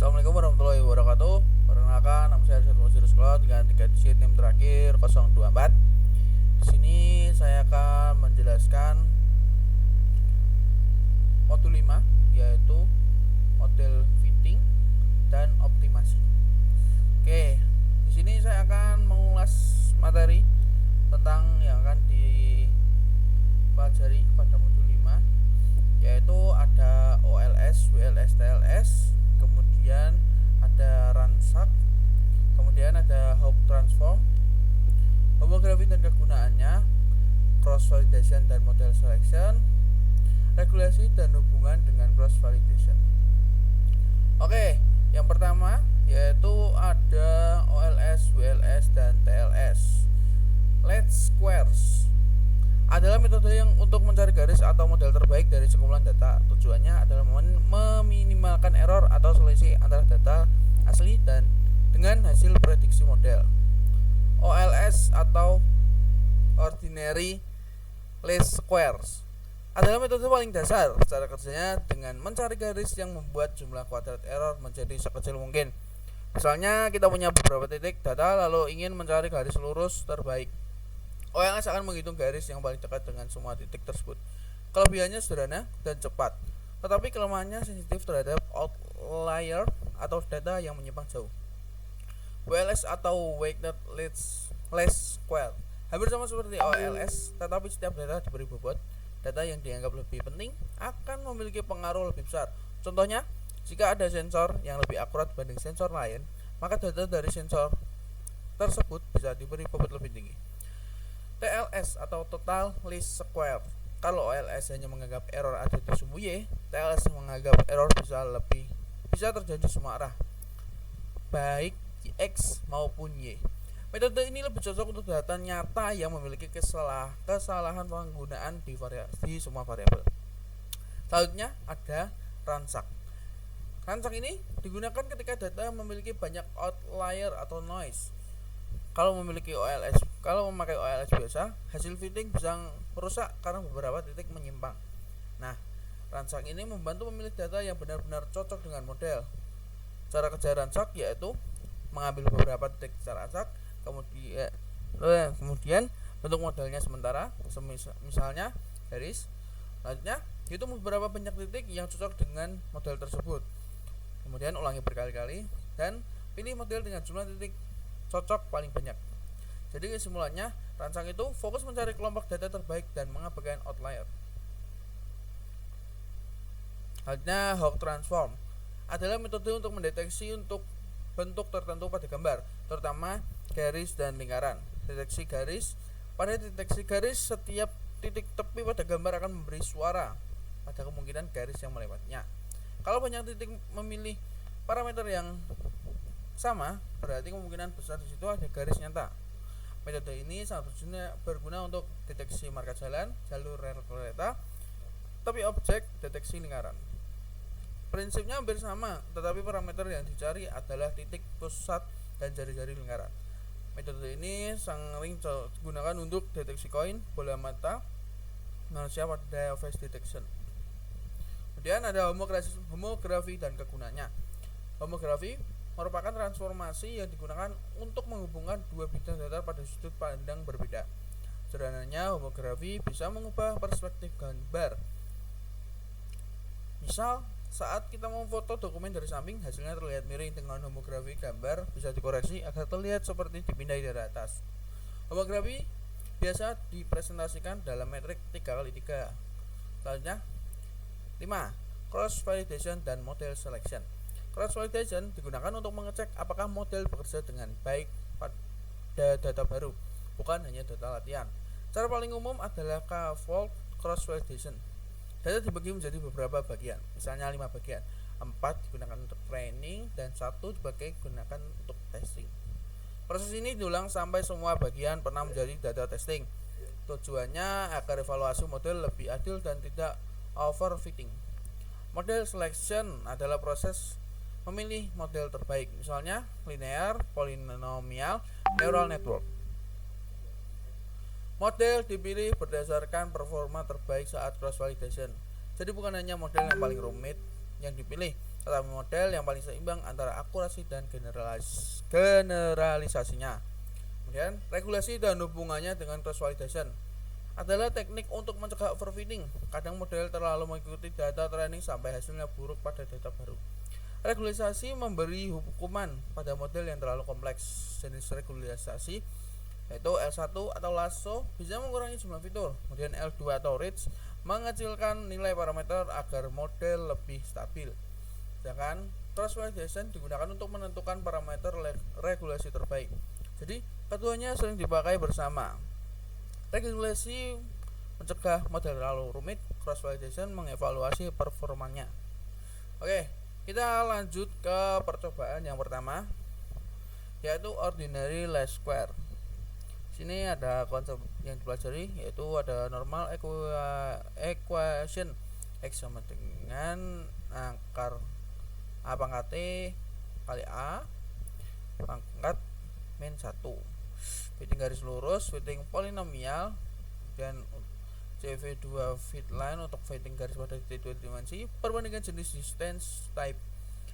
Assalamualaikum warahmatullahi wabarakatuh. Perkenalkan, nama saya Sirus Cloud dengan 3 digit NIM terakhir 024. Di sini saya akan menjelaskan modul 5, yaitu model fitting dan optimasi. Oke, di sini saya akan mengulas materi tentang yang akan dipelajari pada modul 5, yaitu ada OLS, WLS, TLS, kemudian ada ransak, kemudian ada Hawk transform, homografi dan kegunaannya, cross validation dan model selection, regulasi dan hubungan dengan cross validation. Oke, yang pertama yaitu ada OLS, WLS, dan TLS. Least squares adalah metode yang untuk mencari garis atau model terbaik dari sekumpulan data. Tujuannya adalah meminimalkan error atau selisih antara data asli dan dengan hasil prediksi model. OLS atau ordinary least squares adalah metode paling dasar. Cara kerjanya dengan mencari garis yang membuat jumlah kuadrat error menjadi sekecil mungkin. Misalnya kita punya beberapa titik data lalu ingin mencari garis lurus terbaik. OLS akan menghitung garis yang paling dekat dengan semua titik tersebut. Kelebihannya sederhana dan cepat, tetapi kelemahannya sensitif terhadap outlier atau data yang menyimpang jauh. WLS atau weighted least square hampir sama seperti OLS, tetapi setiap data diberi bobot. Data yang dianggap lebih penting akan memiliki pengaruh lebih besar. Contohnya, jika ada sensor yang lebih akurat dibanding sensor lain, maka data dari sensor tersebut bisa diberi bobot lebih tinggi. TLS atau total least square. Kalau OLS hanya menganggap error ada di sumbu Y, TLS menganggap error bisa terjadi semua arah, baik di X maupun Y. Metode ini lebih cocok untuk data nyata yang memiliki kesalahan penggunaan di semua variabel. Selanjutnya ada ransak. Ransak ini digunakan ketika data memiliki banyak outlier atau noise. Kalau memakai OLS biasa, hasil fitting bisa merusak karena beberapa titik menyimpang. Nah, ransak ini membantu memilih data yang benar-benar cocok dengan model. Cara kerja ransak yaitu mengambil beberapa titik secara acak, kemudian bentuk modelnya sementara, misalnya garis. Selanjutnya, hitung beberapa banyak titik yang cocok dengan model tersebut. Kemudian ulangi berkali-kali dan pilih model dengan jumlah titik cocok paling banyak. Jadi kesimpulannya, ransak itu fokus mencari kelompok data terbaik dan mengabaikan outlier. Selanjutnya, Hawk transform adalah metode untuk mendeteksi untuk bentuk tertentu pada gambar, terutama garis dan lingkaran. Pada deteksi garis, setiap titik tepi pada gambar akan memberi suara pada kemungkinan garis yang melewatnya. Kalau banyak titik memilih parameter yang sama, berarti kemungkinan besar di situ ada garis nyata. Metode ini sangat berguna untuk deteksi marka jalan, jalur rel kereta, tapi objek deteksi lingkaran. Prinsipnya hampir sama, tetapi parameter yang dicari adalah titik pusat dan jari-jari lingkaran. Metode ini sering digunakan untuk deteksi koin, bola mata, manusia pada face detection. Kemudian ada homografi dan kegunaannya. Homografi merupakan transformasi yang digunakan untuk menghubungkan dua bidang data pada sudut pandang berbeda. Sederhananya, homografi bisa mengubah perspektif gambar. Misal, saat kita memfoto dokumen dari samping, hasilnya terlihat miring. Dengan homografi, gambar bisa dikoreksi agar terlihat seperti dipindai dari atas. Homografi biasa dipresentasikan dalam metrik 3x3. Selanjutnya, 5. Cross validation dan model selection. Cross validation digunakan untuk mengecek apakah model bekerja dengan baik pada data baru, bukan hanya data latihan. Cara paling umum adalah K-fold cross validation. Data dibagi menjadi beberapa bagian, misalnya 5 bagian. 4 digunakan untuk training dan 1 digunakan untuk testing. Proses ini diulang sampai semua bagian pernah menjadi data testing. Tujuannya agar evaluasi model lebih adil dan tidak overfitting. Model selection adalah proses memilih model terbaik, misalnya linear, polinomial, neural network. Model dipilih berdasarkan performa terbaik saat cross validation. Jadi bukan hanya model yang paling rumit yang dipilih, tetapi model yang paling seimbang antara akurasi dan generalisasinya. Kemudian regulasi dan hubungannya dengan cross validation adalah teknik untuk mencegah overfitting. Kadang model terlalu mengikuti data training sampai hasilnya buruk pada data baru. Regulasi memberi hukuman pada model yang terlalu kompleks. Jenis regulasi yaitu L1 atau lasso bisa mengurangi jumlah fitur. Kemudian L2 atau ridge mengecilkan nilai parameter agar model lebih stabil. Sedangkan cross validation digunakan untuk menentukan parameter regulasi terbaik. Jadi keduanya sering dipakai bersama. Regulasi mencegah model terlalu rumit, cross validation mengevaluasi performanya. Oke, kita lanjut ke percobaan yang pertama, yaitu ordinary least square. Sini ada konsep yang dipelajari, yaitu ada normal equation X sama dengan akar A pangkat T kali A pangkat min 1. Fitting garis lurus, fitting polinomial, dan CV2 fit line untuk fitting garis pada titik 2 dimensi. Perbandingan jenis distance type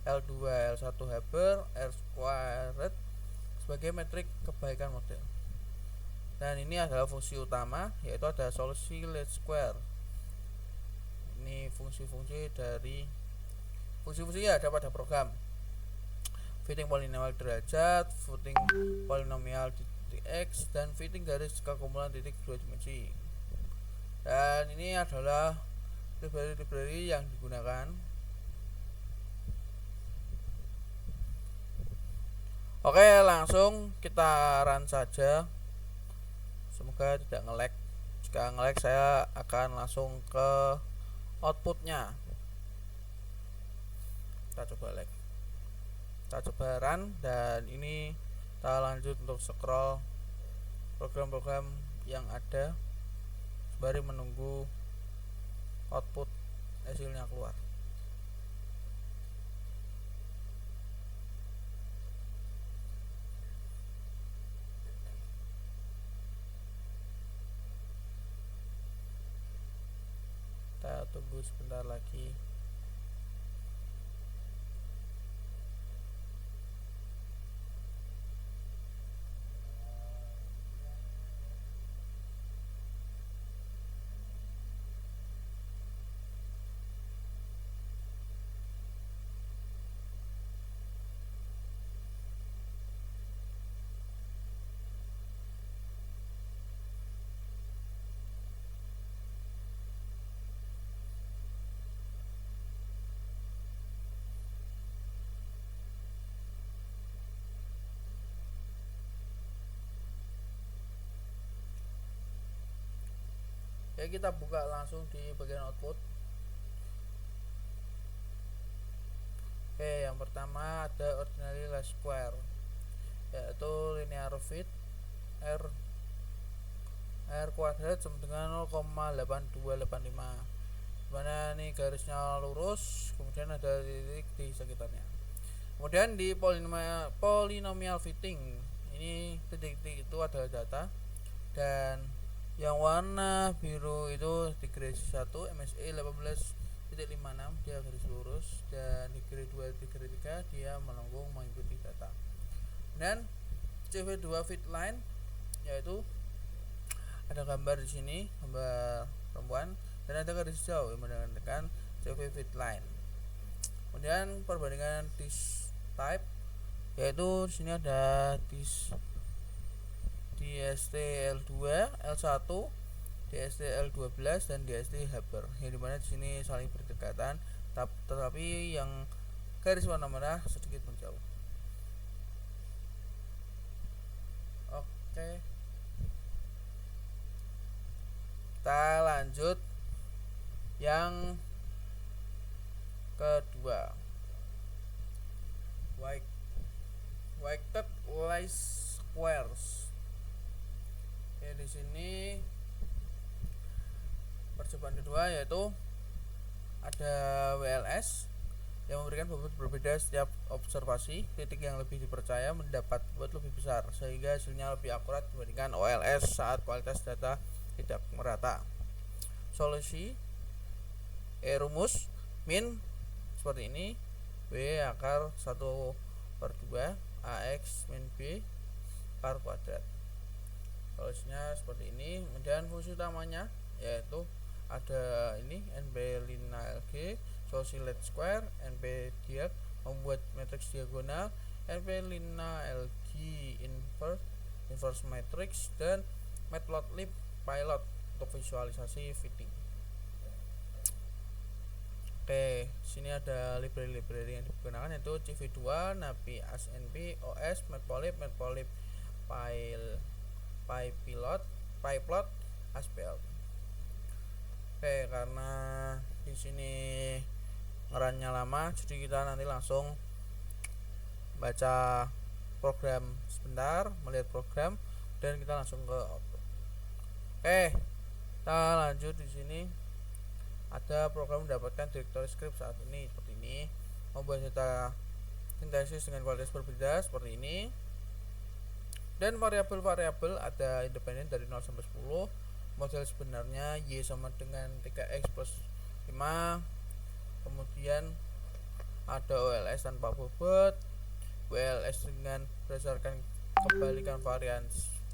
L2 L1 Haber R squared sebagai metrik kebaikan model. Dan ini adalah fungsi utama, yaitu ada solusi least square. Ini fungsi-fungsi dari fungsi-fungsi ada pada program. Fitting polinomial derajat, fitting polinomial titik X, dan fitting garis kekumpulan titik 2 dimensi. Dan ini adalah library yang digunakan. Oke, langsung kita run saja. Semoga tidak nge-lag. Jika nge-lag saya akan langsung ke outputnya. Kita coba run, dan ini kita lanjut untuk scroll program-program yang ada sembari menunggu output hasilnya keluar. Kita tunggu sebentar lagi. Ya, kita buka langsung di bagian output. Oke, yang pertama ada ordinary least square, yaitu linear fit R kuadrat sama dengan 0,8285, dimana ini garisnya lurus, kemudian ada titik di sekitarnya. Kemudian di polynomial fitting, ini titik-titik itu adalah data, dan yang warna biru itu degree 1 MSE 18.56 dia garis lurus, dan degree 2 degree 3 dia melengkung mengikuti data. Dan CV2 fit line, yaitu ada gambar di sini, gambar perempuan, dan ada garis hijau yang menandakan CV fit line. Kemudian perbandingan disk type, yaitu di sini ada disk DST-L2, L1, DST-L12, dan DST Haber, yang dimana di sini saling berdekatan, tetapi yang garis warna merah sedikit menjauh. Oke, kita lanjut yang kedua, weighted least squares. Ya, di sini percobaan kedua, yaitu ada WLS yang memberikan bobot berbeda setiap observasi. Titik yang lebih dipercaya mendapat bobot lebih besar, sehingga hasilnya lebih akurat dibandingkan OLS saat kualitas data tidak merata. Solusi rumus min seperti ini, W akar 1/2 AX min B akar kuadrat. Solusinya seperti ini. Kemudian fungsi utamanya yaitu ada ini NP lina LG, solusi least square, NP diag, membuat matriks diagonal, NP lina LG inverse matrix, dan matplotlib pilot untuk visualisasi fitting. Oke, sini ada library yang digunakan yaitu CV2, NAPI, ASNP, OS, Matplotlib, PyPilot, PyPlot, ASPL. Oke, karena di sini ngerannya lama, jadi kita nanti langsung baca program sebentar, melihat program, dan kita langsung ke output. Oke, kita lanjut. Di sini ada program mendapatkan directory script saat ini seperti ini, membuat data sintesis dengan kualitas berbeda seperti ini, dan variabel-variabel ada independen dari 0 sampai 10. Model sebenarnya Y sama dengan 3X plus 5. Kemudian ada OLS tanpa bobot, WLS dengan berdasarkan kebalikan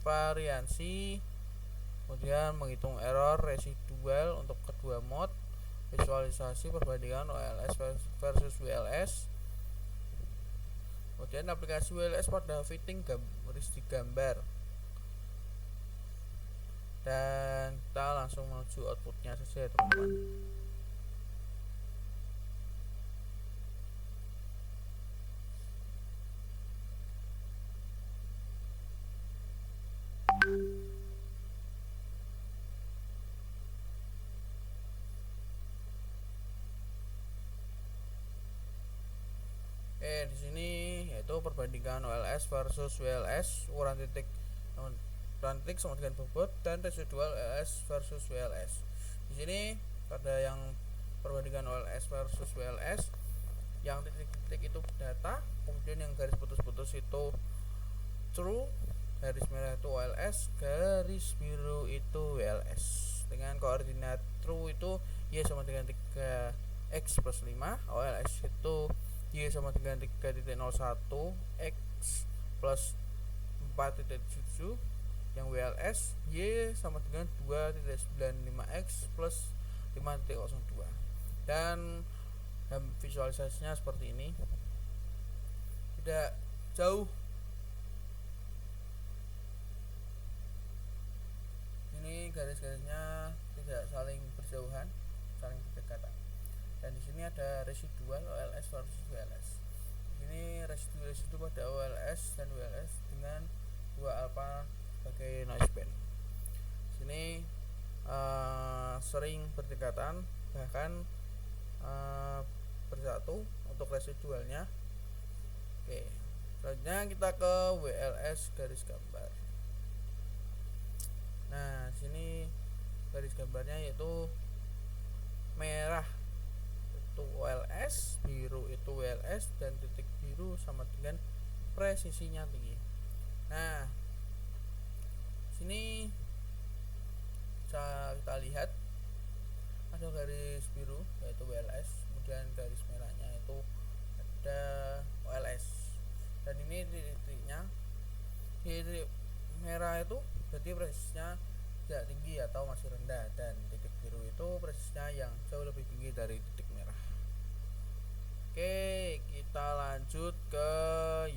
variansi, kemudian menghitung error residual untuk kedua mode, visualisasi perbandingan OLS versus WLS, kemudian aplikasi WLS pada fitting gambar, dan kita langsung menuju outputnya saja teman-teman. Di sini yaitu perbandingan OLS versus WLS, ukuran titik sama dengan bobot, dan residual OLS versus WLS. Di sini ada yang perbandingan OLS versus WLS, yang titik-titik itu data, kemudian yang garis putus-putus itu true, garis merah itu OLS, garis biru itu WLS. Dengan koordinat true itu Y sama dengan 3X plus 5, OLS itu Y sama dengan 3.01 X plus 4.7, yang WLS Y sama dengan 2.95 X plus 5.02. Dan visualisasinya seperti ini, tidak jauh. Ini garis-garisnya tidak saling berjauhan, saling berdekatan. Dan di sini ada residual OLS versus WLS. Ini residu pada OLS dan WLS dengan 2 alpha sebagai noise band. Sini sering berdekatan, bahkan bersatu untuk residualnya. Oke, selanjutnya kita ke WLS garis gambar. Nah, sini garis gambarnya yaitu merah itu OLS, biru itu WLS, dan titik biru sama dengan presisinya tinggi. Nah, sini bisa kita lihat ada garis biru yaitu WLS, kemudian garis merahnya itu ada OLS, dan ini titiknya titik merah itu berarti presisnya tidak tinggi atau masih rendah, dan titik biru itu presisnya yang jauh lebih tinggi dari titik merah. Oke, kita lanjut ke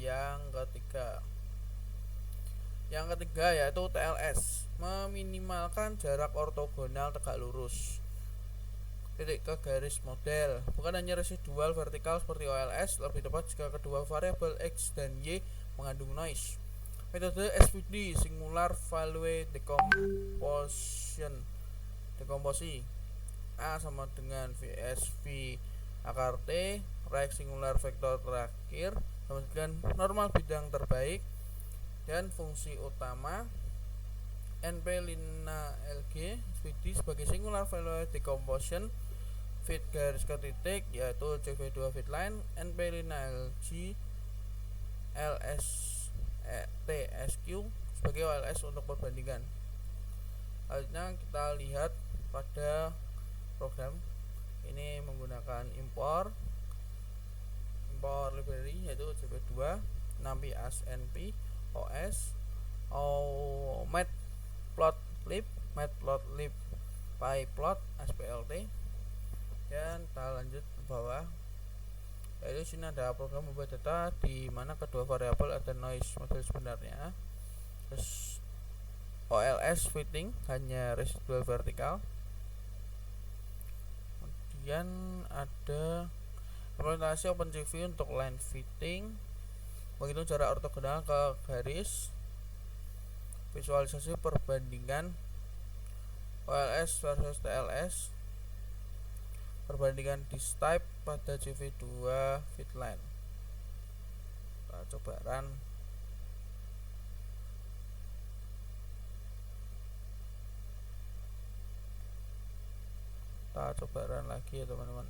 yang ketiga. Yang ketiga yaitu TLS, meminimalkan jarak ortogonal tegak lurus titik ke garis model. Bukan hanya residual vertikal seperti OLS, lebih tepat jika kedua variabel X dan Y mengandung noise. Metode SVD, Singular Value Decomposition, A sama dengan VSV akar T, right singular vektor terakhir sama dengan normal bidang terbaik, dan fungsi utama NP lina LG SVD sebagai Singular Value Decomposition fit garis ke titik yaitu CV2 fit line, NP lina LG TSQ sebagai OLS untuk perbandingan. Selanjutnya kita lihat pada program ini menggunakan import library yaitu JP2, NumPy ASNP, OS, Matplotlib, PyPlot, SPLT. Dan kita lanjut ke bawah, yaitu sini ada program membuat data di mana kedua variabel ada noise model sebenarnya, terus OLS fitting hanya residual vertikal, kemudian ada implementasi OpenCV untuk line fitting, begitu jarak ortogonal ke garis, visualisasi perbandingan OLS versus TLS, perbandingan disk type pada JV2 fitline. Kita coba run. Kita coba run lagi ya teman-teman.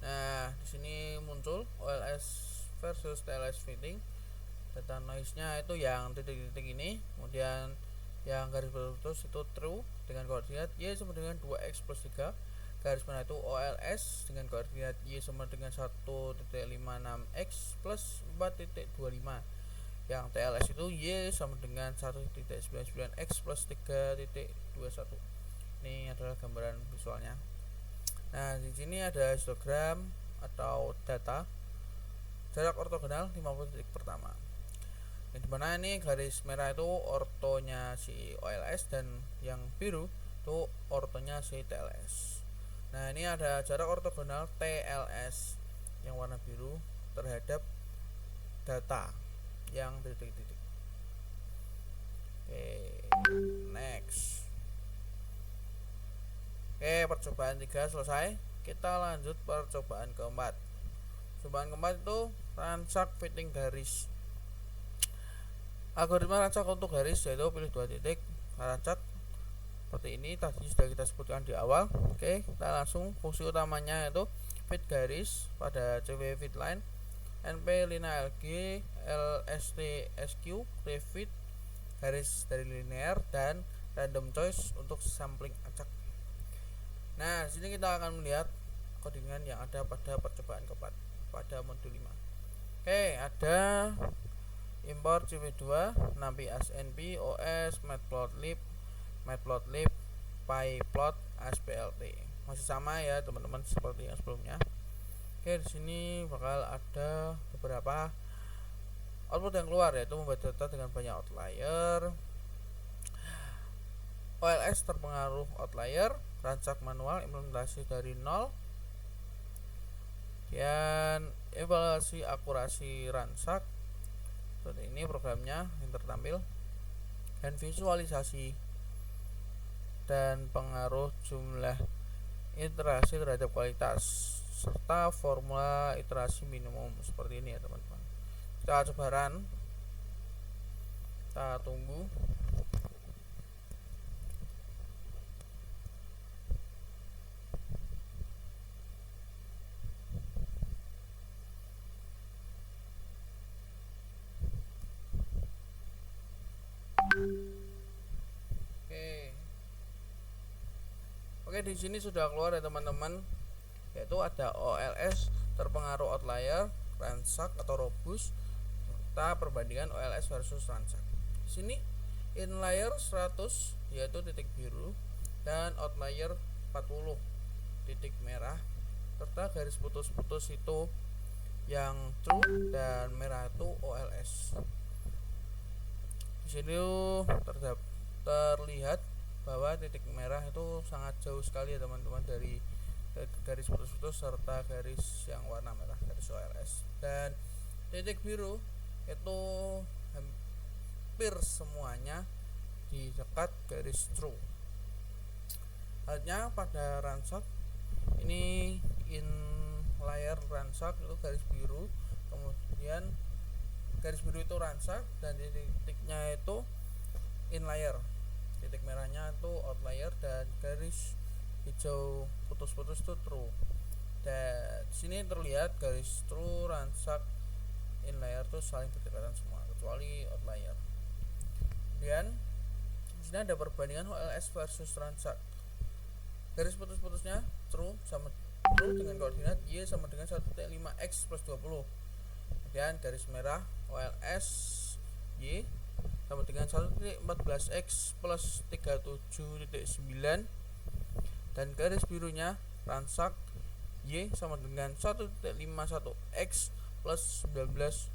Nah, di sini muncul OLS versus TLS fitting. Data noise-nya itu yang titik-titik ini, kemudian yang garis berputus itu true dengan koordinat Y sama dengan 2x plus 3. Garis merah itu OLS dengan koordinat Y sama dengan 1.56x plus 4.25. Yang TLS itu Y sama dengan 1.99x plus 3.21. Ini adalah gambaran visualnya. Nah, di sini ada histogram atau data jarak ortogonal 50 titik pertama. Yang dimana ini garis merah itu ortonya si OLS dan yang biru itu ortonya si TLS. Nah, ini ada jarak ortogonal TLS yang warna biru terhadap data yang titik-titik. Oke, next. Oke, percobaan 3 selesai. Kita lanjut percobaan keempat. Percobaan keempat itu ransak fitting garis. Algoritma ransak untuk garis yaitu pilih 2 titik, ransak seperti ini, tadi sudah kita sebutkan di awal. Oke, kita langsung fungsi utamanya yaitu fit garis pada CV fitline, NP lina LG, LST SQ, refit garis dari linear, dan random choice untuk sampling acak. Nah, di sini kita akan melihat codingan yang ada pada percobaan keempat pada modul 5. Oke, ada import CV2, NumPy ASNP, OS, Matplotlib, PyPlot, SPLT. Masih sama ya teman-teman seperti yang sebelumnya. Oke, di sini bakal ada beberapa output yang keluar, yaitu membuat data dengan banyak outlier, OLS terpengaruh outlier, ransak manual, implementasi dari 0, dan evaluasi akurasi ransak. Seperti ini programnya yang tertampil, dan visualisasi dan pengaruh jumlah iterasi terhadap kualitas serta formula iterasi minimum. Seperti ini ya teman-teman. Kita coba run, kita tunggu. Oke, di sini sudah keluar ya teman-teman, yaitu ada OLS terpengaruh outlier, ransak atau robust, serta perbandingan OLS versus ransak. Di sini inlier 100 yaitu titik biru, dan outlier 40 titik merah, serta garis putus-putus itu yang true dan merah itu OLS. Di sini terlihat bahwa titik merah itu sangat jauh sekali ya teman-teman dari garis putus-putus serta garis yang warna merah, garis OLS. Dan titik biru itu hampir semuanya di dekat garis true. Halnya pada ransak, ini inlier ransak itu garis biru, kemudian garis biru itu ransak, dan titik-titiknya itu inlier, titik merahnya itu outlier. outlier, dan garis hijau putus-putus itu true. Dan di sini terlihat garis true, ransak, inlier tuh saling berdekatan semua kecuali outlier. Kemudian di sini ada perbandingan OLS versus ransak. Garis putus-putusnya true sama true dengan koordinat y sama dengan 1.5x plus 20. Kemudian garis merah OLS y sama dengan 1.14x plus 37.9, dan garis birunya ransak y sama dengan 1.51x plus 19.75.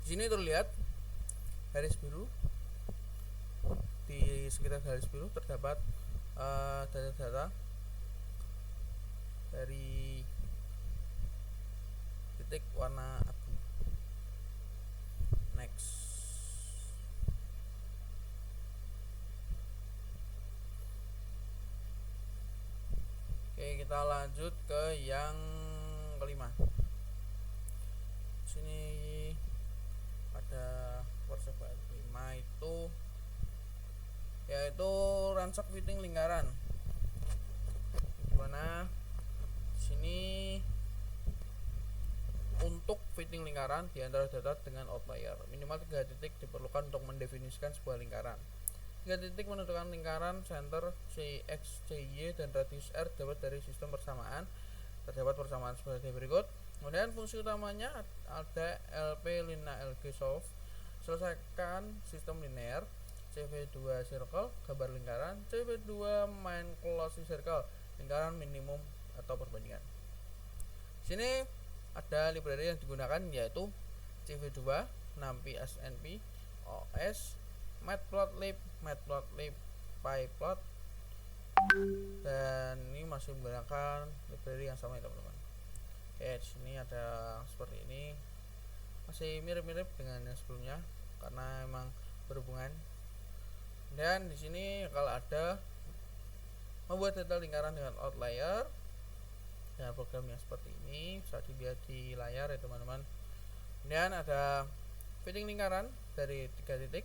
Di sini terlihat garis biru, di sekitar garis biru terdapat data-data dari titik warna abu. Next. Oke, kita lanjut ke yang kelima. Sini ada percobaan kelima itu yaitu ransak fitting lingkaran. Dimana sini untuk fitting lingkaran di antara data dengan outlier, minimal 3 titik diperlukan untuk mendefinisikan sebuah lingkaran. 3 titik menentukan lingkaran center C, X, C, Y, dan radius R dapat dari sistem persamaan. Terdapat persamaan sebagai berikut. Kemudian fungsi utamanya ada LP Lina LG solve, selesaikan sistem linear, CV2 circle, gambar lingkaran, CV2 main closing circle, lingkaran minimum atau perbandingan. Sini ada library yang digunakan yaitu CV2, NumPy, SNP, OS, Matplotlib, PyPlot, dan ini masih menggunakan library yang sama ya teman-teman. Oke, di sini ada seperti ini, masih mirip-mirip dengan yang sebelumnya karena emang berhubungan. Dan di sini kalau ada membuat data lingkaran dengan outlier, dan programnya seperti ini bisa dilihat di layar ya teman-teman. Kemudian ada fitting lingkaran dari 3 titik.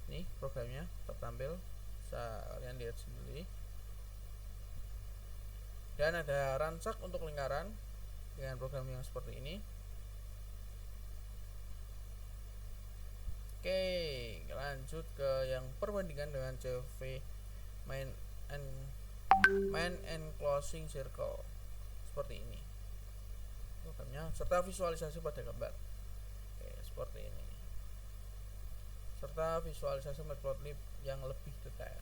Ini programnya tertampil, bisa kalian lihat sendiri. Dan ada ransak untuk lingkaran dengan program yang seperti ini. Oke, lanjut ke yang perbandingan dengan CV main and closing circle seperti ini programnya, serta visualisasi pada gambar. Oke, seperti ini, serta visualisasi Matplotlib yang lebih detail.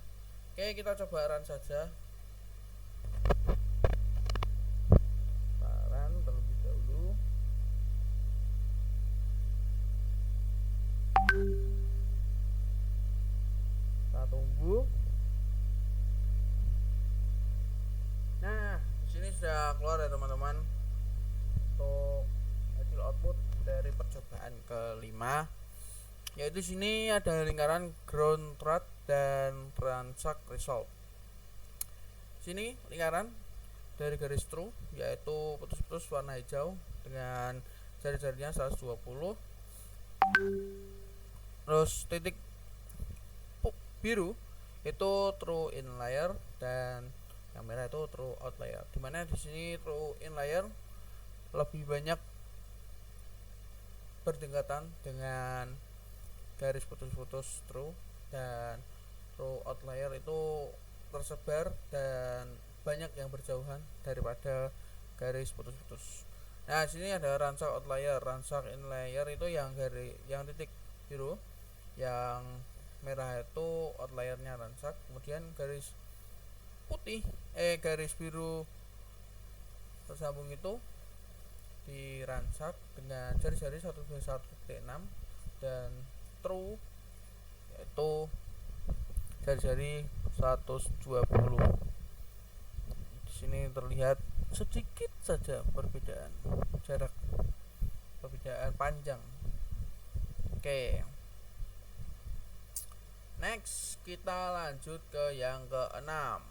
Oke, kita coba run saja. Run terlebih dahulu. Kita tunggu. Nah, di sini sudah keluar ya teman-teman untuk hasil output dari percobaan kelima, yaitu sini ada lingkaran ground truth dan ransak result. Sini lingkaran dari garis true yaitu putus-putus warna hijau dengan jari-jarinya 120, terus titik biru itu true inlier dan yang merah itu true outlier. Dimana di sini true inlier lebih banyak berdekatan dengan garis putus-putus true, dan true outlier itu tersebar dan banyak yang berjauhan daripada garis putus-putus. Nah, sini ada ransak outlier, ransak inlier itu yang titik biru, yang merah itu outliernya ransak, kemudian garis putih garis biru tersambung itu diransak dengan jari-jari 121.6 dan true yaitu jari-jari 120. Di sini terlihat sedikit saja perbedaan jarak, perbedaan panjang. Oke. Next, kita lanjut ke yang keenam.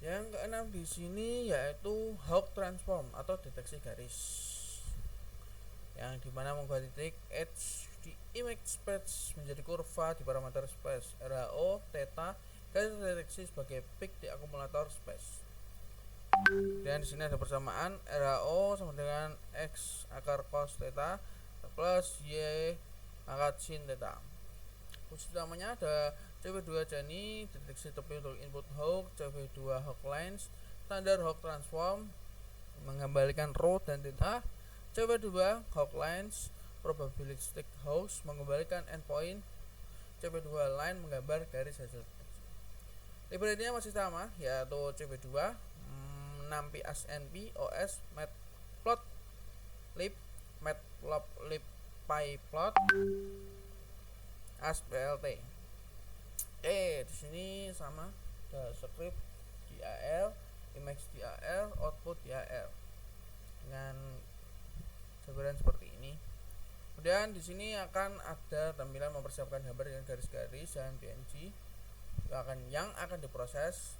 Yang keenam di sini yaitu Hawk transform atau deteksi garis, yang dimana membuat titik image space menjadi kurva di parameter space. RHO theta garis deteksi sebagai peak di akumulator space. Dan di sini ada persamaan RHO sama dengan X akar cos theta plus Y akar sin theta. Fungsi utamanya ada CV2 Jani, deteksi tepi untuk input Hawk, CV2 Hawk lines, standar Hawk transform, mengembalikan rho dan theta, CV2 Hawk lines, probabilistic house, mengembalikan endpoint, CV2 line, menggambar garis hasil deteksi. Library-nya masih sama, yaitu CV2, NumPy AsNP, OS, Matplotlib, Matplotlib, PyPlot, ASPLT. Di sini sama ada script DAL, image DAL, output DAL dengan jabaran seperti ini. Kemudian di sini akan ada tampilan mempersiapkan gambar dengan garis-garis dan PNG yang akan diproses.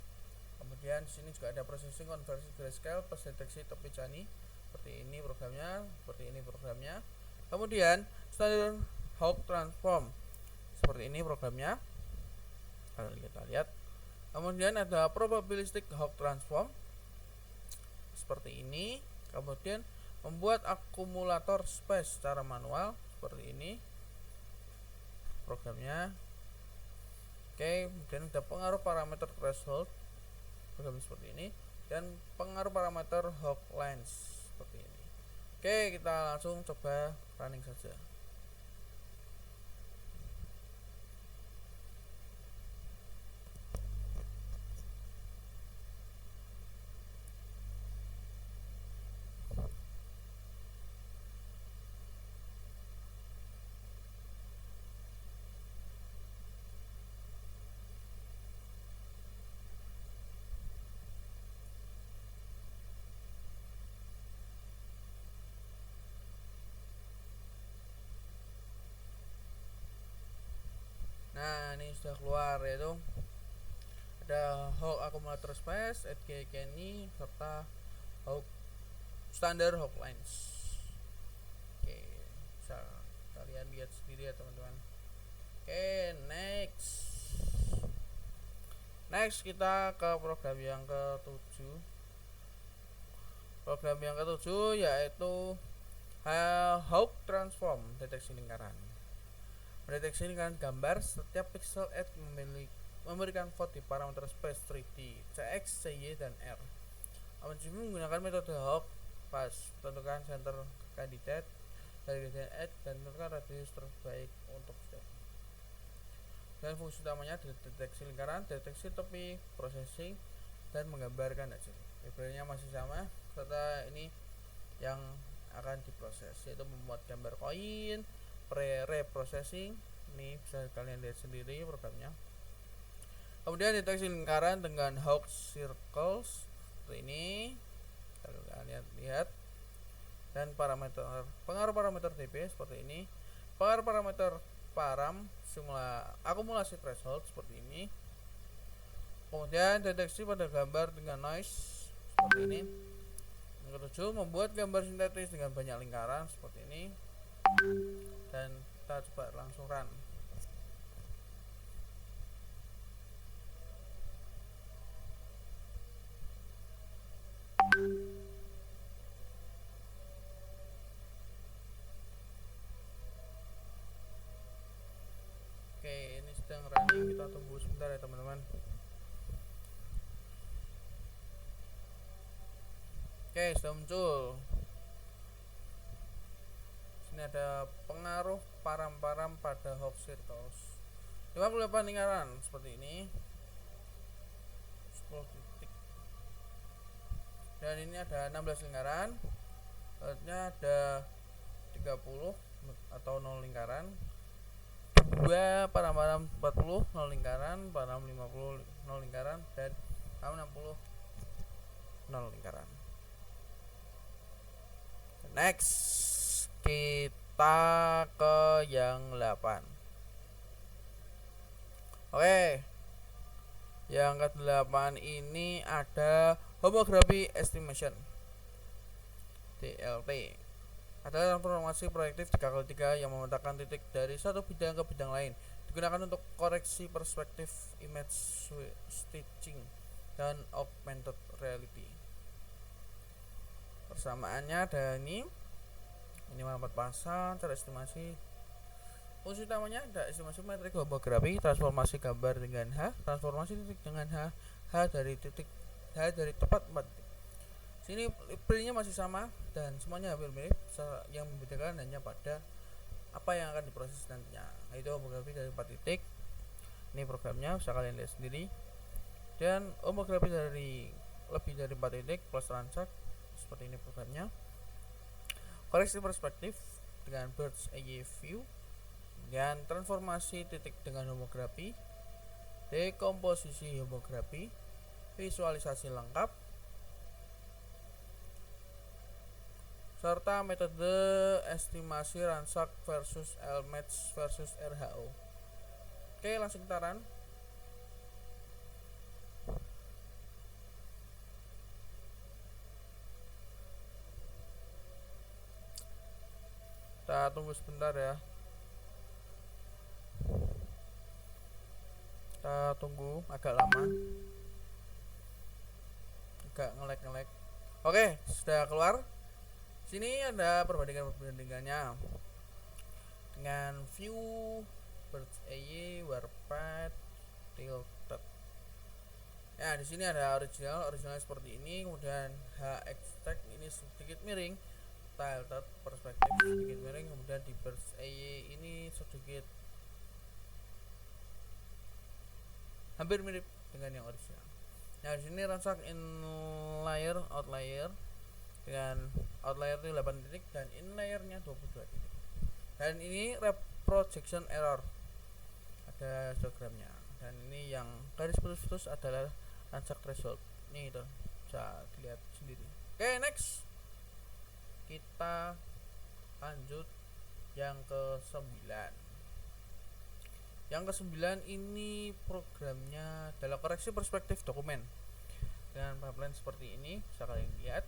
Kemudian di sini juga ada processing konversi grayscale plus deteksi tepi Jani. Seperti ini programnya, seperti ini programnya. Kemudian standard Hawk transform. Seperti ini programnya. Kalau kita lihat. Kemudian ada probabilistic Hawk transform. Seperti ini. Kemudian membuat akumulator space secara manual seperti ini programnya. Kemudian ada pengaruh parameter threshold program seperti ini dan pengaruh parameter Hawk lines seperti ini. Kita langsung coba running saja. Nah, ini sudah keluar, yaitu ada Hawk akumulator space, Kenny serta Hawk standar Hawk lines. Bisa kalian lihat sendiri ya teman-teman. Next kita ke program yang ke-7. Program yang ke-7 yaitu Hawk transform, deteksi lingkaran. Mendeteksi lingkaran gambar, setiap pixel X memberikan vote di parameter space 3D CX, CY, dan R. Algoritma menggunakan metode Hawk pass, tentukan center kandidat dari gradient X dan tentukan radius terbaik untuk step. Dan fungsi utamanya deteksi lingkaran, deteksi tepi, processing, dan menggambarkan hasil. Library-nya masih sama, serta ini yang akan diproses, yaitu membuat gambar koin, pre-reprocessing. Ini bisa kalian lihat sendiri programnya. Kemudian deteksi lingkaran dengan Hawk circles seperti ini, kalian lihat. Dan parameter pengaruh parameter TP seperti ini, pengaruh parameter param akumulasi threshold seperti ini. Kemudian deteksi pada gambar dengan noise seperti ini. Yang ke-7, membuat gambar sintetis dengan banyak lingkaran seperti ini. Dan kita coba langsung run. Ini sedang running, kita tunggu sebentar ya teman-teman. Sudah muncul. Ini ada pengaruh param-param pada Hawk circles. 58 lingkaran seperti ini. 10 titik. Dan ini ada 16 lingkaran. Selanjutnya ada 30 atau 0 lingkaran. 2 param-param 40 0 lingkaran, param 50 0 lingkaran, dan param 60 0 lingkaran. Next kita ke yang 8. Yang ke-8 ini ada homography estimation, DLT. adalah transformasi proyektif 3x3 yang memetakan titik dari satu bidang ke bidang lain. Digunakan untuk koreksi perspektif, image stitching, dan augmented reality. Persamaannya ada ini minimal 4 pasang, cara estimasi. Fungsi utamanya ada estimasi metrik homografi, transformasi gambar dengan H, transformasi titik dengan H, H dari tepat 4 titik. Sini library-nya masih sama dan semuanya hampir mirip, yang membedakan hanya pada apa yang akan diproses nantinya. Itu homografi dari 4 titik. Ini programnya bisa kalian lihat sendiri. Dan homografi dari lebih dari 4 titik plus transact, seperti ini programnya. Koreksi perspektif dengan bird's eye view, dan transformasi titik dengan homografi, dekomposisi homografi, visualisasi lengkap, serta metode estimasi ransak versus LMATCH versus RHO. Oke, langsung kita run. Kita tunggu sebentar ya. Kita tunggu agak lama, agak ngelek. Oke, sudah keluar. Sini ada perbandingannya dengan view, bird's eye, warped, tilted. Ya, di sini ada originalnya seperti ini, kemudian H extract ini sedikit miring, tilted perspektif sedikit miring, kemudian di bird's eye ini sedikit hampir mirip dengan yang original. Nah, di sini ransak inlier, outlier dengan outlier ini 8 titik dan inlayernya 22 titik. Dan ini reprojection error, ada histogramnya. Dan ini yang garis putus adalah ransak threshold. Ini itu bisa dilihat sendiri. Oke, next kita lanjut yang ke-9. Yang ke-9 ini programnya adalah koreksi perspektif dokumen dengan pipeline seperti ini, bisa kalian lihat.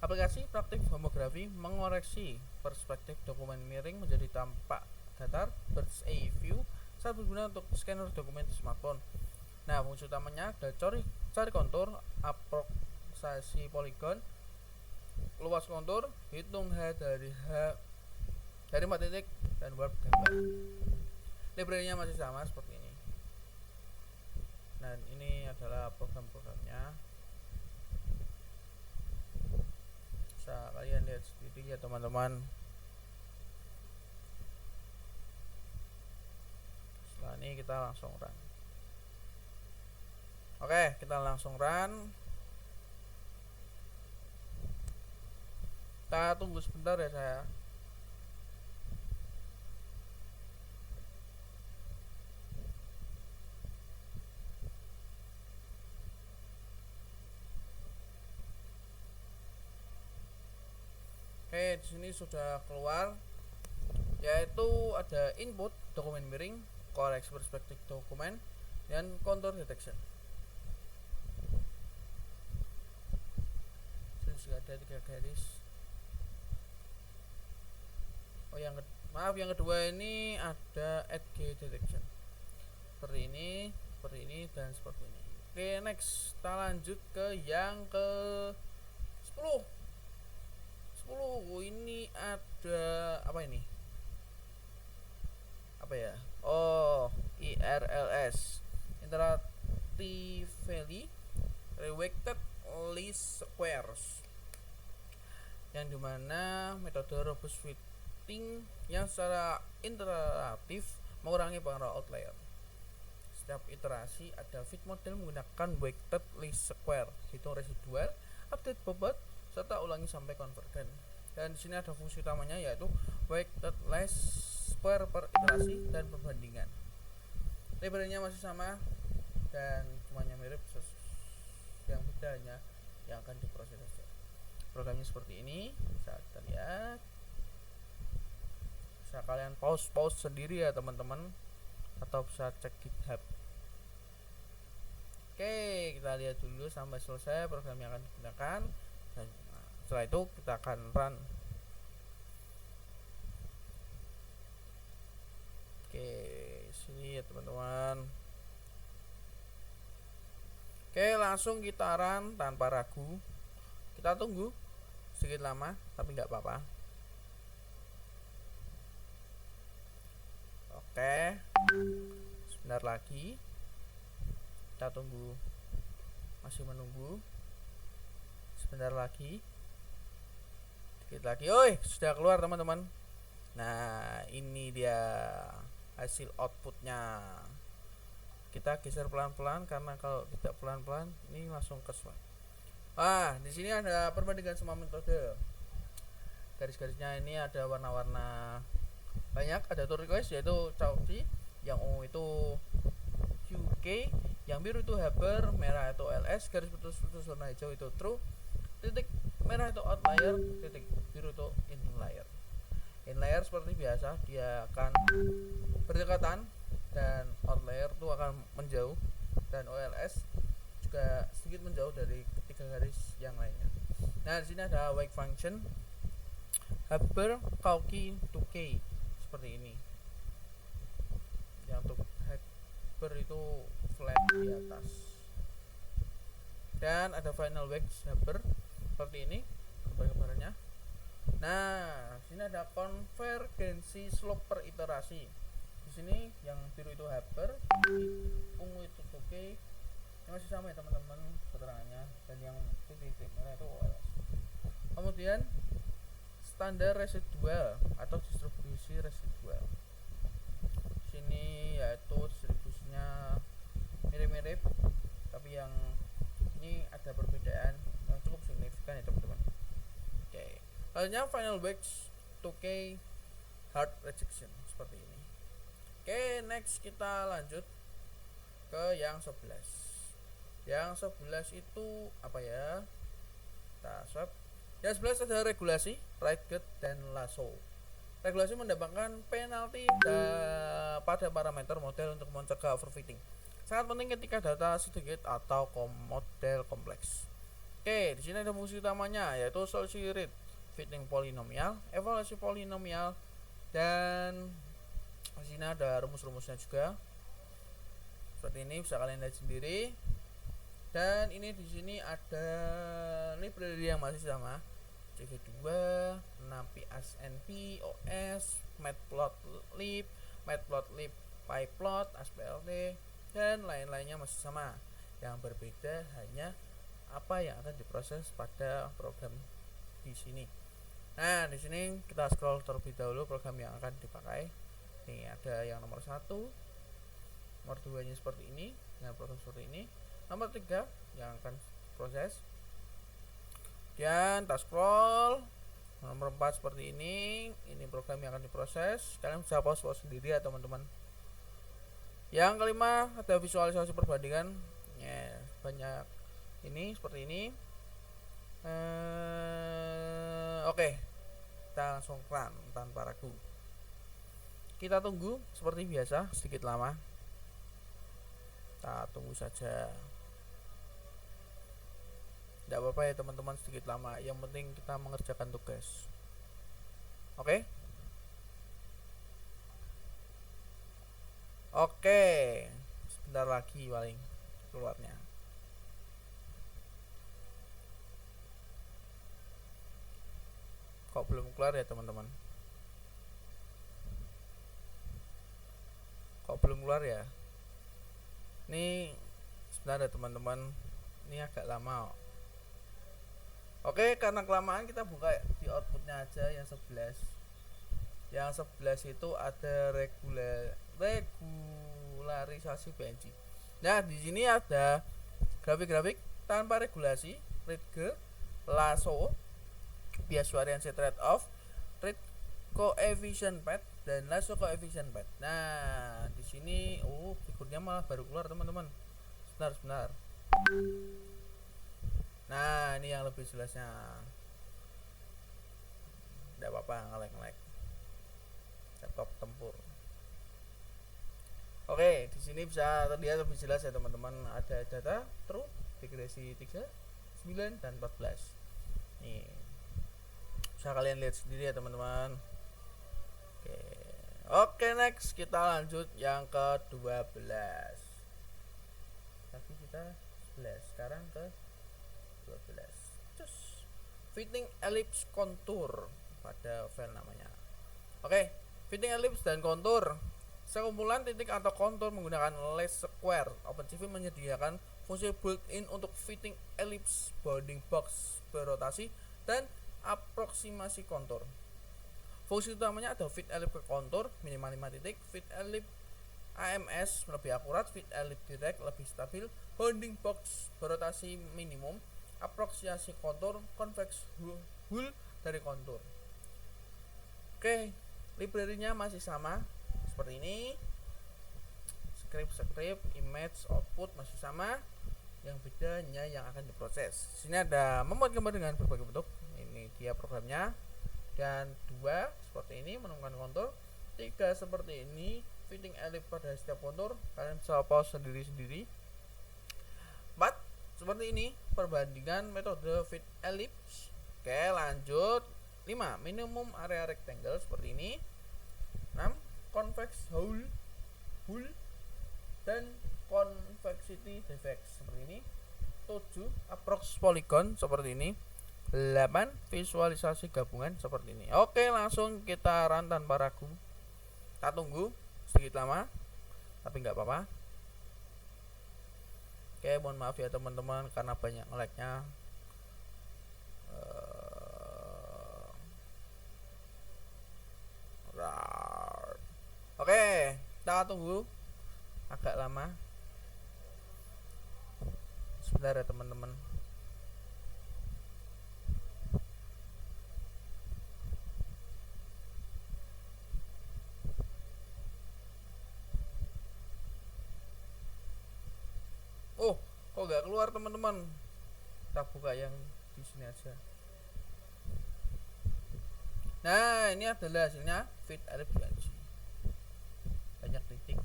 Aplikasi praktik homografi mengoreksi perspektif dokumen miring menjadi tampak datar bird's eye view saat berguna untuk scanner dokumen di smartphone. Nah, fungsi utamanya ada cari kontur, aproksasi poligon, luas kontur, hitung H dari 4 titik, dan warp gambar. Library-nya masih sama seperti ini. Dan ini adalah program-programnya. Bisa kalian lihat sendiri ya teman-teman. Setelah ini kita langsung run. Oke, kita langsung run. Kita tunggu sebentar ya saya. Oke, di sini sudah keluar, yaitu ada input dokumen miring, koreksi perspektif dokumen, dan contour detection. Sini sudah ada 3 garis. Oh, yang kedua ini ada edge detection. Seperti ini, dan seperti ini. Oke, next kita lanjut ke yang ke 10. Ini ada apa ini? Apa ya? Oh, IRLS, Interactively Reweighted Least Squares, yang dimana metode robust fitting yang secara interaktif mengurangi pengaruh outlier. Setiap iterasi ada fit model menggunakan weighted least square, hitung residual, update bobot, serta ulangi sampai konvergen. Dan di sini ada fungsi utamanya yaitu weighted least square per iterasi dan perbandingan. Library-nya masih sama dan semuanya mirip, yang beda hanya yang akan diproses saja. Programnya seperti ini, bisa kita lihat. Bisa kalian pause sendiri ya teman-teman, atau bisa cek GitHub. Oke, kita lihat dulu sampai selesai program yang akan digunakan. Dan Setelah itu kita akan run. Oke, sini ya teman-teman. Oke, langsung kita run tanpa ragu. Kita tunggu sedikit lama, tapi nggak apa-apa. Oke, sebentar lagi. Kita tunggu, masih menunggu. Sebentar lagi, sedikit lagi. Oi, sudah keluar teman-teman. Nah, ini dia hasil outputnya. Kita geser pelan-pelan, karena kalau tidak pelan-pelan ini langsung ke swap. Di sini ada perbandingan semua metode. Garis-garisnya ini ada warna-warna banyak. Ada tool request yaitu Chauci, yang ungu itu QK, yang biru itu Haber, merah itu LS, garis putus-putus warna hijau itu true, titik merah itu outlier, titik biru itu inlier. Inlier seperti biasa dia akan berdekatan dan outlier itu akan menjauh, dan OLS juga sedikit menjauh dari ketiga garis yang lainnya. Nah, di sini ada wake function Haber, Kauki, 2K seperti ini. Yang untuk Haber itu flat di atas, dan ada final wake Haber seperti ini gambar-gambarnya. Nah, di sini ada konvergensi slope per iterasi. Di sini yang biru itu Haber, ungu itu 2K. Ini masih sama ya teman-teman keterangannya, dan yang titik merah itu OLS. Kemudian standar residual atau distribusi residual. Sini yaitu distribusinya mirip-mirip, tapi yang ini ada perbedaan yang cukup signifikan ya teman-teman. Oke. Lainnya final wedge 2K hard rejection seperti ini. Oke, next kita lanjut ke yang 11. Yang 11 itu apa ya? Kita swap. Yang 11 ada regulasi, right guard, dan lasso. Regulasi mendapatkan penalti pada parameter model untuk mencegah overfitting. Sangat penting ketika data sedikit atau model kompleks. Oke, di sini ada fungsi utamanya yaitu solusi rate, fitting polinomial, evaluasi polinomial, dan di sini ada rumus-rumusnya juga. Seperti ini bisa kalian lihat sendiri. Dan ini di sini ada library yang masih sama, CV2, NumPy, SNP, OS, Matplotlib, Matplotlib, PyPlot, ASPLT, dan lain-lainnya masih sama. Yang berbeda hanya apa yang akan diproses pada program di sini. Nah, di sini kita scroll terlebih dahulu program yang akan dipakai. Nih ada yang nomor 1, nomor 2 nya seperti ini, dengan program seperti ini. Nomor 3 yang akan proses. Dan kita scroll nomor 4 seperti ini program yang akan diproses. Kalian bisa pause sendiri ya teman-teman. Yang kelima ada visualisasi perbandingan ya, banyak ini seperti ini. Oke, kita langsung run tanpa ragu. Kita tunggu seperti biasa sedikit lama. Kita tunggu saja. Tidak apa-apa ya teman-teman, sedikit lama, yang penting kita mengerjakan tugas. Oke. Sebentar lagi paling keluarnya. Kok belum keluar ya teman-teman? Kok belum keluar ya? Ini sebentar ya teman-teman, ini agak lama. Oke, karena kelamaan kita buka di outputnya aja yang 11. Yang 11 itu ada regularisasi PNG. Nah, di sini ada grafik-grafik tanpa regulasi, rate lasso, bias variance trade off, rate coefficient path, dan lasso coefficient path. Nah, di sini figurnya malah baru keluar teman-teman. Sebentar. Nah, ini yang lebih jelasnya. Tidak apa-apa, ngelek-ngelek. Laptop tempur. Oke, di sini bisa terlihat lebih jelas ya teman-teman. Ada data true, digresi 3, 9, dan 14. Nih, bisa kalian lihat sendiri ya teman-teman. Oke, next kita lanjut yang ke-12. Tadi kita 11, sekarang ke 12. Cus. Fitting ellipse contour pada file namanya. Oke, fitting ellipse dan contour. Sekumpulan titik atau kontur menggunakan least square. OpenCV menyediakan fungsi built-in untuk fitting ellipse, bounding box berotasi, dan aproksimasi kontur. Fungsi utamanya ada fit ellipse ke kontur minimal 5 titik, fit ellipse AMS lebih akurat, fit ellipse direct lebih stabil, bounding box berotasi minimum, aproksimasi kontur, convex hull dari kontur. Oke, library-nya masih sama seperti ini. Script, image, output masih sama. Yang bedanya yang akan diproses. Sini ada membuat gambar dengan berbagai bentuk. Ini dia programnya. Dan 2 seperti ini menemukan kontur, 3 seperti ini fitting ellipse pada setiap kontur, kalian bisa pause sendiri-sendiri. 4 seperti ini perbandingan metode fit ellipse. Oke, lanjut. 5 minimum area rectangle seperti ini. 6 convex hull dan convexity defect seperti ini. 7 approx polygon seperti ini. 8 visualisasi gabungan seperti ini. Oke, langsung kita run tanpa ragu. Kita tunggu sedikit lama, tapi nggak apa-apa. Oke, mohon maaf ya teman-teman karena banyak nge-lag-nya. Oke, kita tunggu agak lama. Sebentar ya teman-teman. Oh, kok nggak keluar teman-teman? Kita buka yang di sini aja. Nah, ini adalah hasilnya fit ellipse PNG. Banyak titik,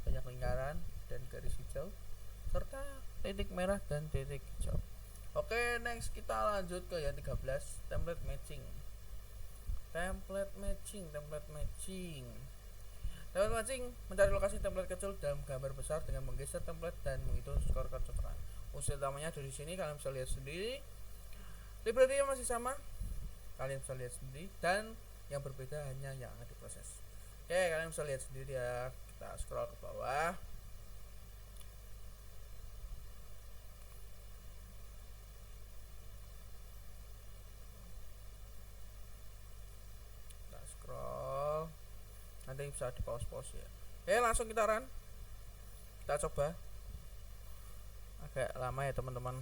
banyak lingkaran dan garis hijau, serta titik merah dan titik hijau. Oke, next kita lanjut ke yang 13, template matching. Template matching mencari lokasi template kecil dalam gambar besar dengan menggeser template dan menghitung skor kecocokan. Fungsi utamanya dari sini kalian bisa lihat sendiri. Library-nya masih sama, kalian bisa lihat sendiri, dan yang berbeda hanya yang akan diproses. Oke, kalian bisa lihat sendiri ya. Kita scroll ke bawah. Kita scroll. Nanti bisa di pause ya. Oke, langsung kita run. Kita coba. Agak lama ya teman-teman.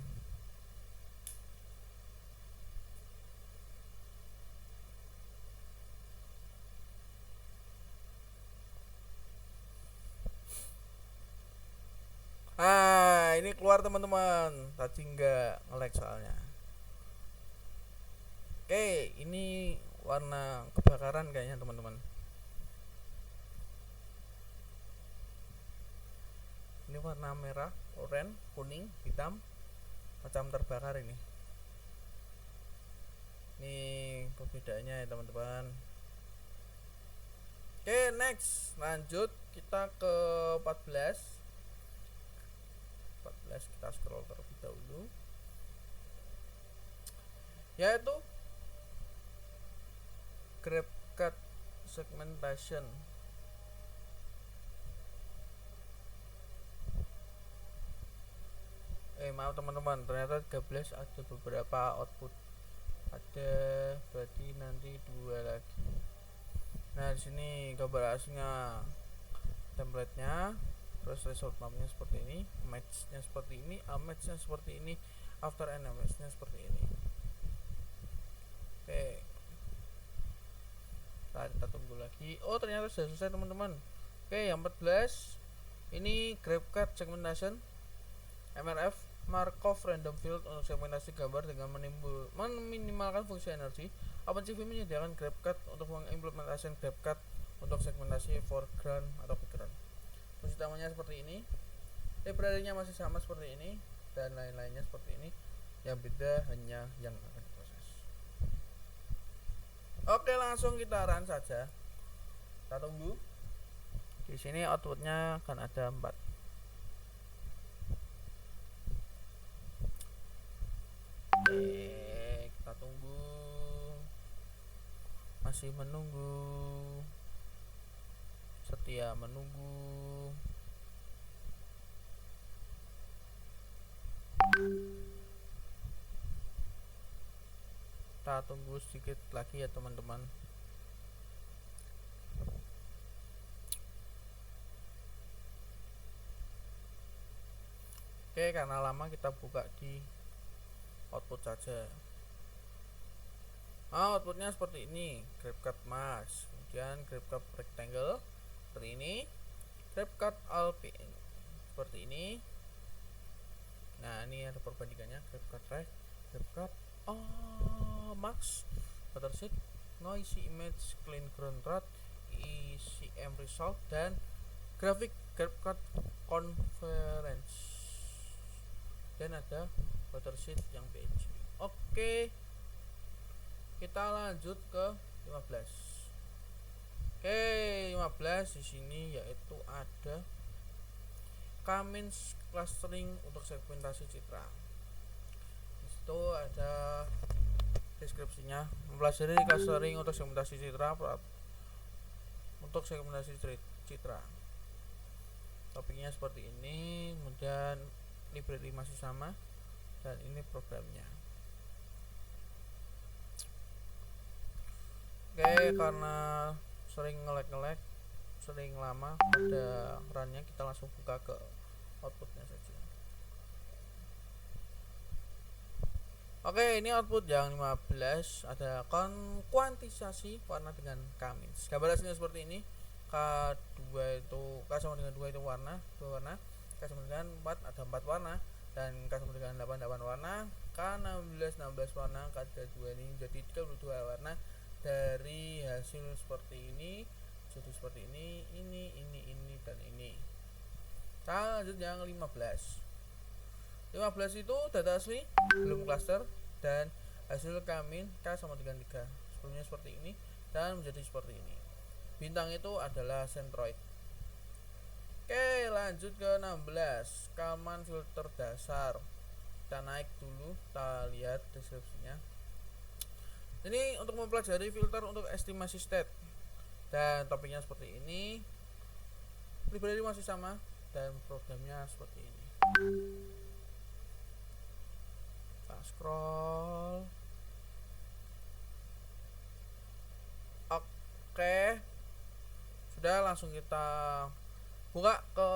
Ini keluar teman-teman. Tadi nggak nge-lag soalnya. Oke, ini warna kebakaran kayaknya teman-teman. Ini warna merah, oranye, kuning, hitam, macam terbakar ini. Ini perbedaannya ya teman-teman. Oke, next lanjut kita ke 14. Kita scroll terlebih dahulu, yaitu grab cut segmentation. Maaf teman-teman, ternyata 13 ada beberapa output, ada berarti nanti 2 lagi. Nah, di sini gambar aslinya template-nya, terus result mapnya seperti ini, match-nya seperti ini, match-nya seperti ini, after and match-nya seperti ini. Oke, kita tunggu lagi. Oh, ternyata sudah selesai teman-teman. Oke, yang 14 ini grab cut segmentation MRF Markov random field untuk segmentasi gambar dengan meminimalkan fungsi energi. OpenCV menyediakan grab cut untuk mengimplementasikan grab cut untuk segmentasi foreground atau background. Fungsi utamanya seperti ini. Library-nya masih sama seperti ini dan lain-lainnya seperti ini. Yang beda hanya yang akan diproses. Oke, langsung kita run saja. Kita tunggu. Di sini outputnya akan ada 4. Oke, kita tunggu. Masih menunggu. Setia menunggu. Kita tunggu sedikit lagi ya teman-teman. Oke, karena lama kita buka di output saja. Outputnya seperti ini, GrabCAD mask, kemudian GrabCAD rectangle seperti ini, GrabCAD alpin seperti ini. Nah, ini ada perbandingannya, GrabCAD rect, GrabCAD max, watershed, noisy image, clean ground truth, ECM result, dan grafik GrabCAD conference, dan ada watershed yang PNG. Oke, kita lanjut ke 15. Oke, 15 di sini yaitu ada Cummins clustering untuk segmentasi citra. Di situ ada deskripsinya, mempelajari clustering untuk segmentasi citra. Topiknya seperti ini, kemudian library masih sama, dan ini programnya. Oke, karena sering nge-lag, sering lama pada runnya, kita langsung buka ke outputnya saja. Oke, ini output yang 15, ada kuantisasi warna dengan Cummins. Gambar hasilnya seperti ini. K2 itu K sama dengan 2 itu warna, 2 warna. K sama dengan 4 ada 4 warna, dan K sama dengan 8 warna. K16 16 warna, K2 ini jadi 32 warna. Dari hasil seperti ini jadi seperti ini dan ini. Kita lanjut yang 15 itu data asli, belum cluster, dan hasil Cummins K sama dengan 3. Sebelumnya seperti ini dan menjadi seperti ini. Bintang itu adalah centroid. Oke, lanjut ke 16, Kalman filter dasar. Kita naik dulu, kita lihat deskripsinya. Ini untuk mempelajari filter untuk estimasi state, dan topiknya seperti ini. Library masih sama dan programnya seperti ini. Kita scroll. Oke, sudah, langsung kita buka ke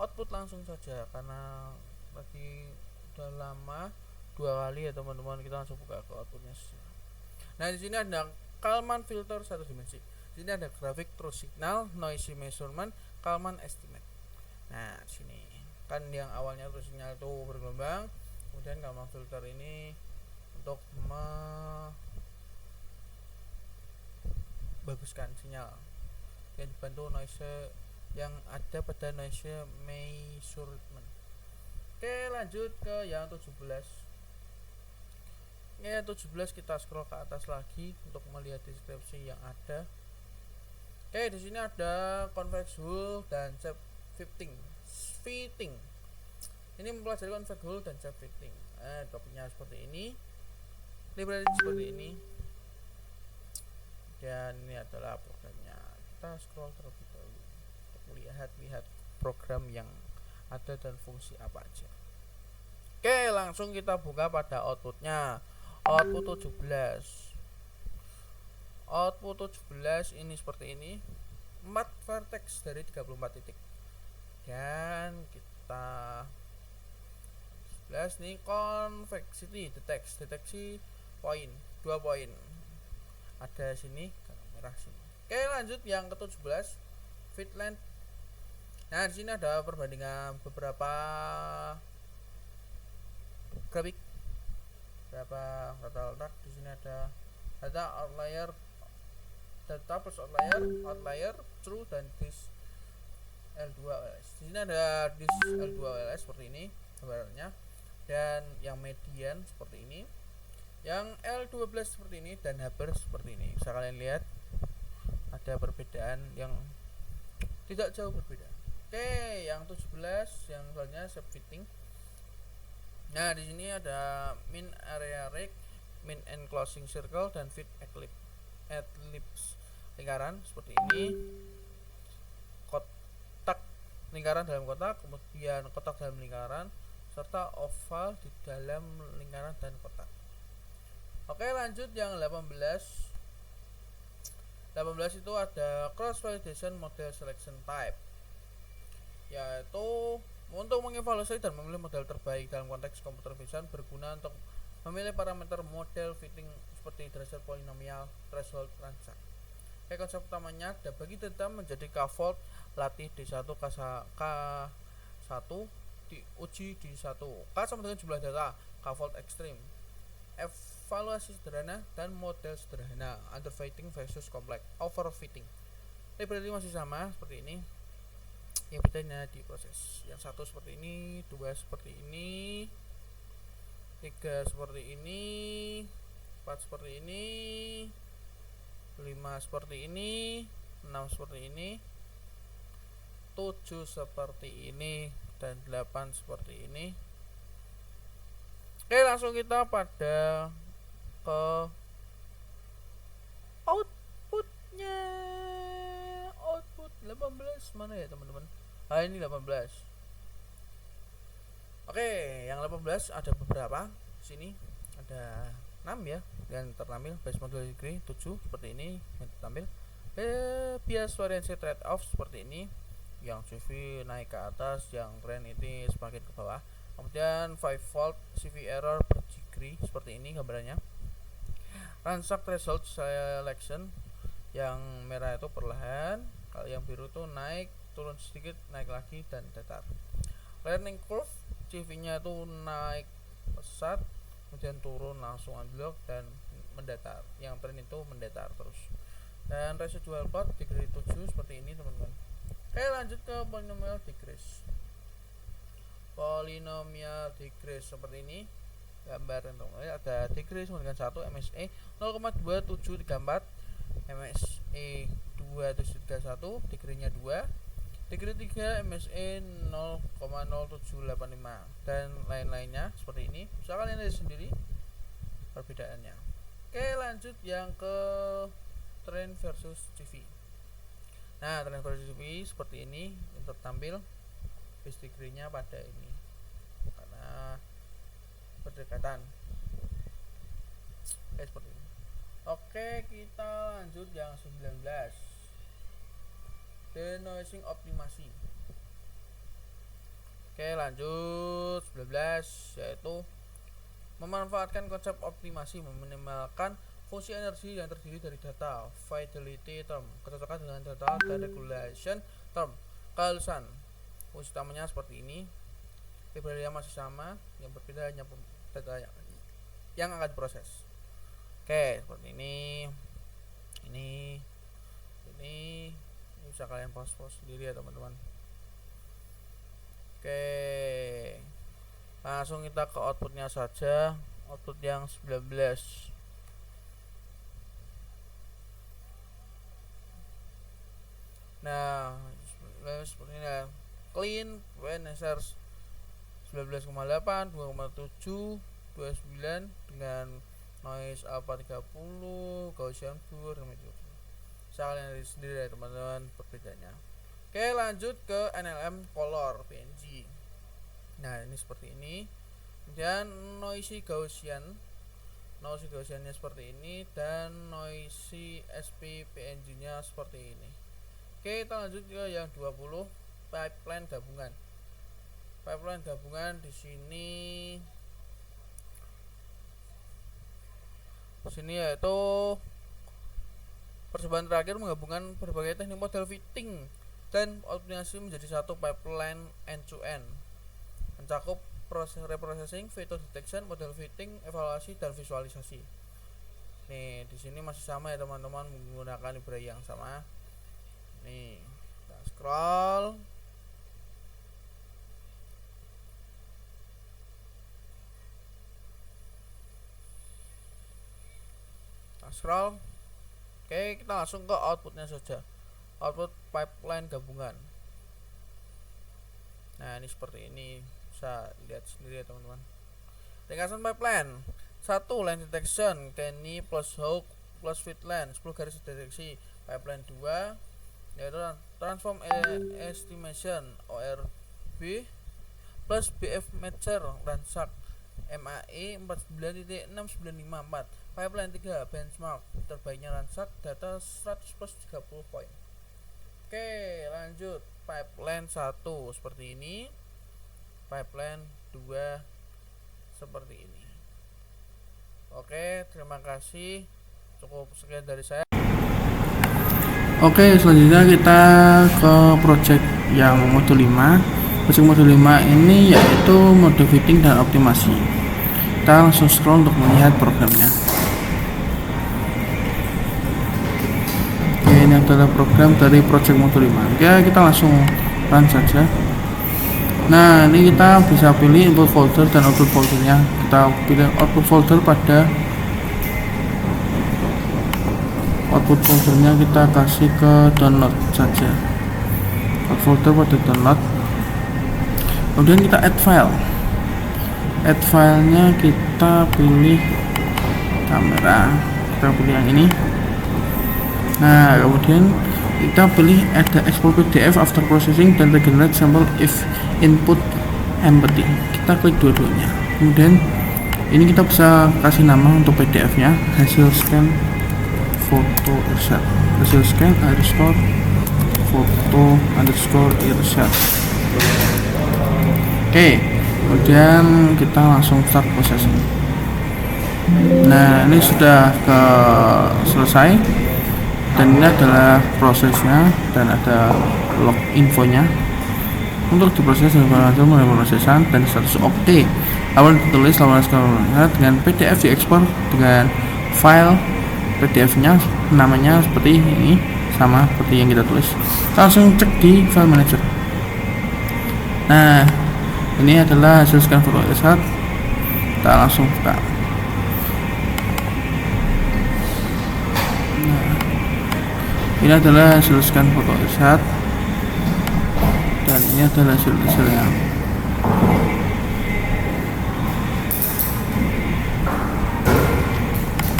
output langsung saja karena tadi udah lama 2 kali ya teman-teman. Kita langsung buka ke outputnya saja. Nah, di sini ada Kalman filter 1 dimensi. Di sini ada grafik true signal, noisy measurement, Kalman estimate. Nah, sini kan yang awalnya true signal itu bergelombang, kemudian Kalman filter ini untuk membaguskan sinyal yang dibantu noise yang ada pada noise measurement. Oke, lanjut ke yang 17. Ya, 17 kita scroll ke atas lagi untuk melihat deskripsi yang ada. Oke, di sini ada convex hull dan shape fitting. Ini mempelajari convex hull dan shape fitting. Topiknya seperti ini, library seperti ini, dan ini adalah programnya. Kita scroll terlebih dahulu untuk melihat program yang ada dan fungsi apa aja. Oke, langsung kita buka pada outputnya. Output 17 ini seperti ini, 4 vertex dari 34 titik, dan kita 11 nih convexity deteksi poin, 2 poin ada sini, merah sini. Oke, lanjut yang ke 17, fit length. Nah, di sini ada perbandingan beberapa grafik, berapa data letak. Di sini ada data outlier, data plus outlier, true, dan dis L2LS. Di sini ada dis L2LS seperti ini gambarnya, dan yang median seperti ini, Yang L12 seperti ini dan Haber seperti ini. Bisa kalian lihat ada perbedaan yang tidak jauh berbeda. Oke, yang 17 yang selanjutnya shape fitting. Nah, di sini ada min area rect, min enclosing circle dan fit ellipse lingkaran seperti ini. Kotak lingkaran dalam kotak, kemudian kotak dalam lingkaran, serta oval di dalam lingkaran dan kotak. Oke, lanjut yang 18. 18 itu ada cross validation model selection type, yaitu untuk mengevaluasi dan memilih model terbaik dalam konteks computer vision berguna untuk memilih parameter model fitting seperti derajat polinomial, threshold, ransak. Konsep utamanya ada bagi data menjadi K-fold latih D1 K1 diuji di 1 K sama dengan jumlah data K-fold ekstrim, evaluasi sederhana dan model sederhana, underfitting versus complex overfitting. Library masih sama seperti ini, yang bedanya di proses. Yang satu seperti ini, dua seperti ini, tiga seperti ini, 4 seperti ini, 5 seperti ini, 6 seperti ini, 7 seperti ini, dan 8 seperti ini. Oke, langsung kita pada ke outputnya. Output 18 mana ya teman-teman? Ini 18. Oke, yang 18 ada beberapa. Sini ada 6 ya yang tertampil. Base model degree 7 seperti ini yang tertampil. Bias variance trade off seperti ini. Yang CV naik ke atas, yang trend ini semakin ke bawah. Kemudian 5-fold CV error per degree seperti ini gambarannya. Ransack threshold selection, yang merah itu perlahan, kalau yang biru itu naik, turun sedikit, naik lagi, dan datar. Learning curve, CV-nya itu naik pesat, kemudian turun langsung unblock dan mendatar. Yang trend itu mendatar terus. Dan residual plot degree 7 seperti ini teman-teman. Oke, lanjut ke polynomial decrease. Polynomial decrease seperti ini gambar untuk ada decrease dengan 1 MSE 0,2734, MSE 231, degree-nya 2, degree 3 MSE 0,0785, dan lain-lainnya seperti ini. Bisa kalian lihat sendiri perbedaannya. Oke, lanjut yang ke trend versus CV. Nah, trend versus CV seperti ini yang tertampil. Base degree-nya pada ini karena berdekatan. Seperti ini. Oke, kita lanjut yang 19. Denoising optimasi. Oke, lanjut 19, yaitu memanfaatkan konsep optimasi meminimalkan fungsi energi yang terdiri dari data, fidelity term, kecocokan dengan data, dan regulation term, kehalusan. Fungsi utamanya seperti ini. Library masih sama, yang berbeda hanya data yang akan diproses. Oke, seperti ini bisa kalian pause sendiri ya teman-teman. Oke, langsung kita ke outputnya saja. Output yang 19. Nah, seperti ini ya. Clean NSR 19,8, 2,7, 29 dengan noise alpha 30, Gaussian blur, bisa kalian lihat sendiri ya teman-teman perbedaannya. Oke, lanjut ke NLM color PNG. Nah, ini seperti ini. Kemudian noisy Gaussiannya seperti ini, dan noisy SP PNG nya seperti ini. Oke, kita lanjut ke yang 20, pipeline gabungan. Pipeline gabungan di sini yaitu percobaan terakhir menggabungkan berbagai teknik model fitting dan optimasi menjadi satu pipeline end-to-end, mencakup proses reprocessing, veto detection, model fitting, evaluasi, dan visualisasi. Nih, di sini masih sama ya teman-teman, menggunakan library yang sama. Nih, kita scroll. scroll. Oke, kita langsung ke outputnya saja. Output pipeline gabungan. Nah, ini seperti ini, bisa lihat sendiri ya teman-teman. Ringkasan pipeline 1. Line detection Kenny plus Hawk plus Fitland 10 garis deteksi. Pipeline 2 yaitu transform estimation ORB plus BF matcher ransack MAE 49.6954. Pipeline 3 benchmark terbaiknya ransack data 100 plus 30 poin. Oke, lanjut. Pipeline 1 seperti ini, pipeline 2 seperti ini. Oke, terima kasih. Cukup sekian dari saya. Oke, selanjutnya kita ke project yang modul 5. Project modul 5 ini yaitu mode fitting dan optimasi. Kita langsung scroll untuk melihat programnya. Oke, ini adalah program dari project modul 5. Oke, kita langsung run saja. Nah, ini kita bisa pilih input folder dan output foldernya. Kita pilih output folder pada output foldernya, kita kasih ke download saja. Output folder pada download. Kemudian kita add file. Add filenya kita pilih kamera. Kita pilih yang ini. Nah, kemudian kita pilih ada export PDF after processing dan regenerate sample if input empty. Kita klik dua-duanya. Kemudian ini kita bisa kasih nama untuk PDF nya, hasil scan foto irsyad, hasil scan underscore foto underscore irsyad. Oke, kemudian kita langsung start processing. Nah, ini sudah selesai dan ini adalah prosesnya dan ada log infonya. Untuk diproses mulai pemrosesan dan status oke. Awal ditulis dengan PDF diekspor dengan file PDF nya namanya seperti ini, sama seperti yang kita tulis. Kita langsung cek di file manager. Nah, ini adalah hasil scan foto irsyad. Kita langsung buka. Nah, ini adalah hasil scan foto irsyad dan ini adalah hasilnya.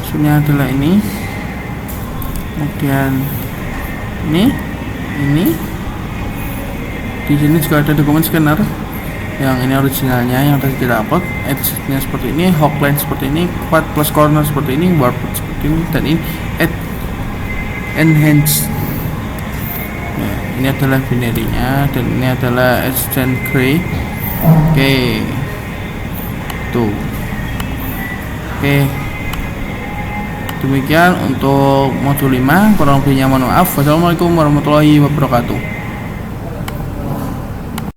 Hasilnya adalah ini. Kemudian ini di sini juga ada dokumen scanner. Yang ini originalnya, yang tadi tidak upload. Edge-nya seperti ini, Hawkline seperti ini, quad plus corner seperti ini, warped seperti ini, dan ini enhance. Nah, ini adalah binary-nya dan ini adalah Edge Gray. Oke. Tuh. Oke. Demikian untuk modul 5. Kurang lebihnya mohon maaf. Wassalamualaikum warahmatullahi wabarakatuh.